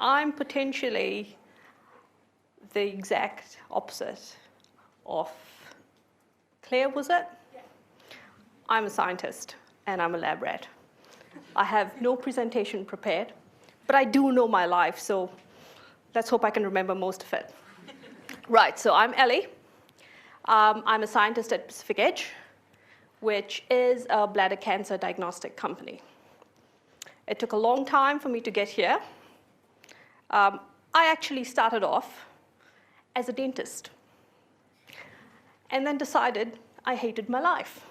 I'm potentially the exact opposite of Claire, was it? Yeah. I'm a scientist, and I'm a lab rat. I have no presentation prepared, but I do know my life, so let's hope I can remember most of it. Right, so I'm Ellie. I'm a scientist at Pacific Edge, which is a bladder cancer diagnostic company. It took a long time for me to get here. I actually started off as a dentist, and then decided I hated my life.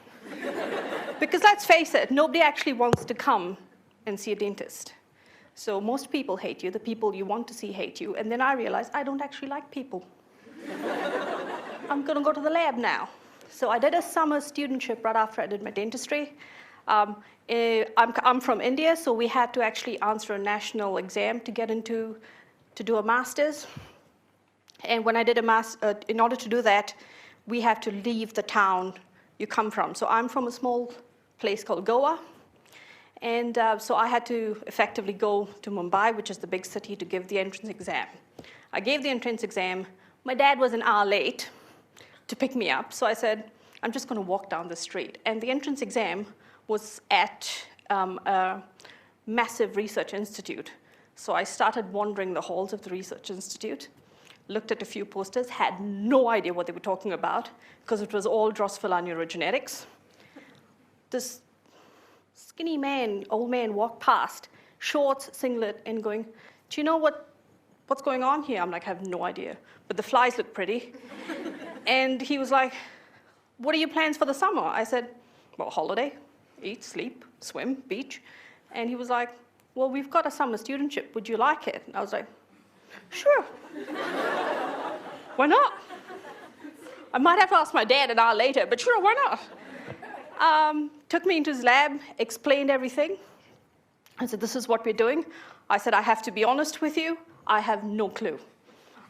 Because let's face it, nobody actually wants to come and see a dentist. So most people hate you, the people you want to see hate you, and then I realized I don't actually like people. I'm gonna go to the lab now. So I did a summer studentship right after I did my dentistry. I'm from India, so we had to actually answer a national exam to get into, to do a master's. And when I did in order to do that, we have to leave the town you come from. So I'm from a small place called Goa. And so I had to effectively go to Mumbai, which is the big city, to give the entrance exam. I gave the entrance exam. My dad was an hour late to pick me up. So I said, I'm just going to walk down the street. And the entrance exam was at a massive research institute. So I started wandering the halls of the research institute, looked at a few posters, had no idea what they were talking about, because it was all Drosophila neurogenetics. This skinny man, old man, walked past, shorts, singlet, and going, do you know what's going on here? I'm like, I have no idea, but the flies look pretty. And he was like, what are your plans for the summer? I said, well, holiday, eat, sleep, swim, beach. And he was like, well, we've got a summer studentship. Would you like it? And I was like, sure. Why not? I might have to ask my dad an hour later, but sure, why not? Took me into his lab, explained everything. I said, this is what we're doing. I said, I have to be honest with you. I have no clue.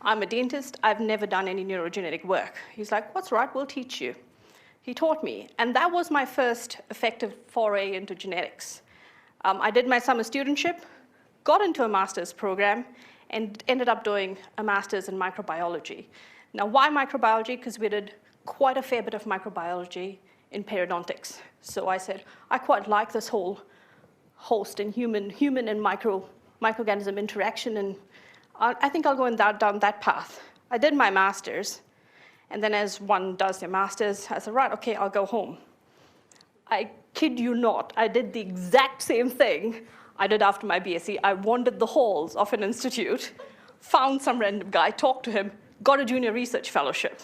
I'm a dentist. I've never done any neurogenetic work. He's like, that's right, we'll teach you. He taught me. And that was my first effective foray into genetics. I did my summer studentship, got into a master's program, and ended up doing a master's in microbiology. Now, why microbiology? Because we did quite a fair bit of microbiology in periodontics. So I said, I quite like this whole host and human and microorganism interaction, and I think I'll go down that path. I did my master's, and then as one does their master's, I said, right, okay, I'll go home. I kid you not, I did the exact same thing I did after my BSc. I wandered the halls of an institute, found some random guy, talked to him, got a junior research fellowship.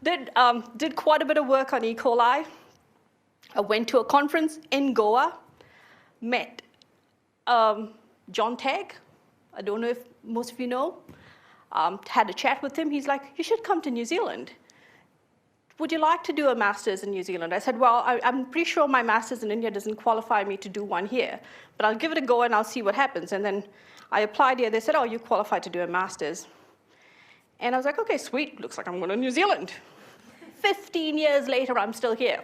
Did quite a bit of work on E. coli. I went to a conference in Goa, met John Tagg. I don't know if most of you know. Had a chat with him. He's like, you should come to New Zealand. Would you like to do a master's in New Zealand? I said, well, I'm pretty sure my master's in India doesn't qualify me to do one here, but I'll give it a go and I'll see what happens. And then I applied here. They said, oh, you qualify to do a master's. And I was like, okay, sweet. Looks like I'm going to New Zealand. 15 years later, I'm still here.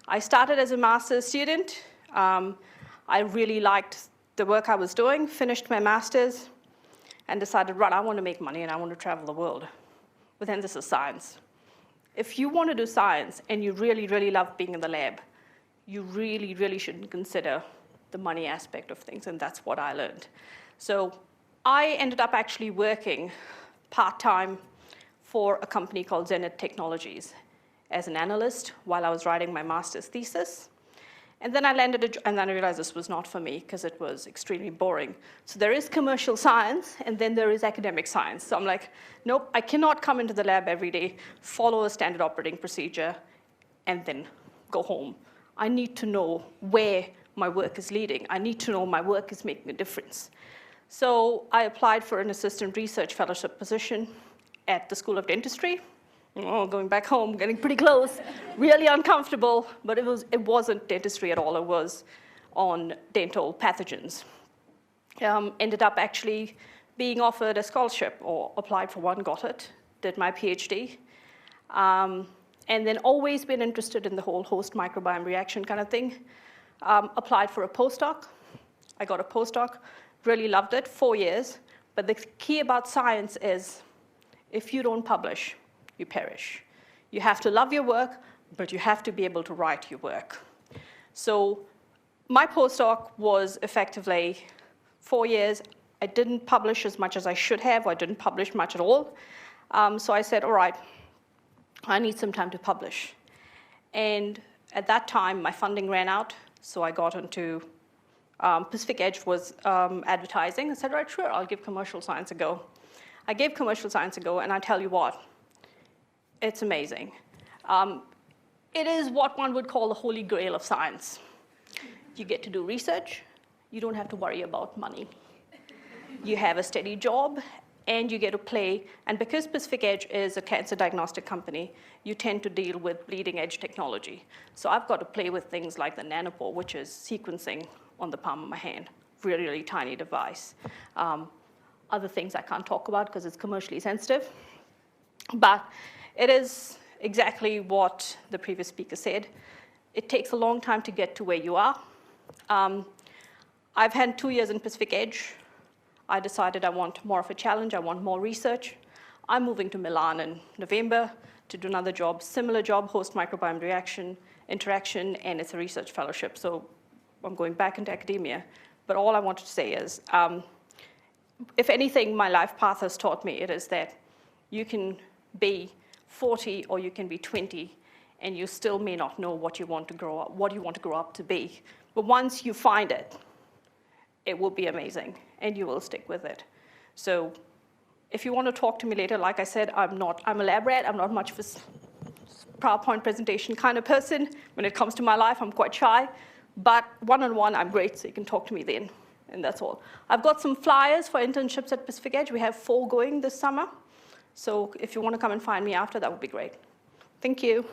I started as a master's student. I really liked the work I was doing, finished my master's, and decided, right, I want to make money and I want to travel the world. But then this is science. If you want to do science and you really, really love being in the lab, you really, really shouldn't consider the money aspect of things, and that's what I learned. So I ended up actually working part-time for a company called Zenith Technologies as an analyst while I was writing my master's thesis. And then I and then I realized this was not for me because it was extremely boring. So there is commercial science, and then there is academic science. So I'm like, nope, I cannot come into the lab every day, follow a standard operating procedure, and then go home. I need to know where my work is leading. I need to know my work is making a difference. So I applied for an assistant research fellowship position at the School of Dentistry. Oh, going back home, getting pretty close, really uncomfortable, but it wasn't dentistry at all. It was on dental pathogens. Ended up actually being offered a scholarship, or applied for one, got it, did my PhD, and then always been interested in the whole host microbiome reaction kind of thing. Applied for a postdoc, I got a postdoc, really loved it, 4 years. But the key about science is if you don't publish, you perish. You have to love your work, but you have to be able to write your work. So my postdoc was effectively 4 years. I didn't publish as much as I should have, or I didn't publish much at all. So I said, all right, I need some time to publish. And at that time, my funding ran out, so I got into Pacific Edge was advertising. I said, right, sure, I'll give commercial science a go. I gave commercial science a go, and I tell you what, it's amazing. It is what one would call the holy grail of science. You get to do research. You don't have to worry about money. You have a steady job, and you get to play. And because Pacific Edge is a cancer diagnostic company, you tend to deal with bleeding edge technology. So I've got to play with things like the nanopore, which is sequencing on the palm of my hand, really, really tiny device. Other things I can't talk about because it's commercially sensitive. But it is exactly what the previous speaker said. It takes a long time to get to where you are. I've had 2 years in Pacific Edge. I decided I want more of a challenge. I want more research. I'm moving to Milan in November to do another job, similar job, host microbiome interaction, and it's a research fellowship. So I'm going back into academia. But all I wanted to say is, if anything, my life path has taught me, it is that you can be 40 or you can be 20, and you still may not know what you want to grow up to be. But once you find it, it will be amazing, and you will stick with it. So if you want to talk to me later, like I said, I'm a lab rat. I'm not much of a PowerPoint presentation kind of person. When it comes to my life, I'm quite shy. But one-on-one, I'm great, so you can talk to me then, and that's all. I've got some flyers for internships at Pacific Edge. We have 4 going this summer. So if you want to come and find me after, that would be great. Thank you.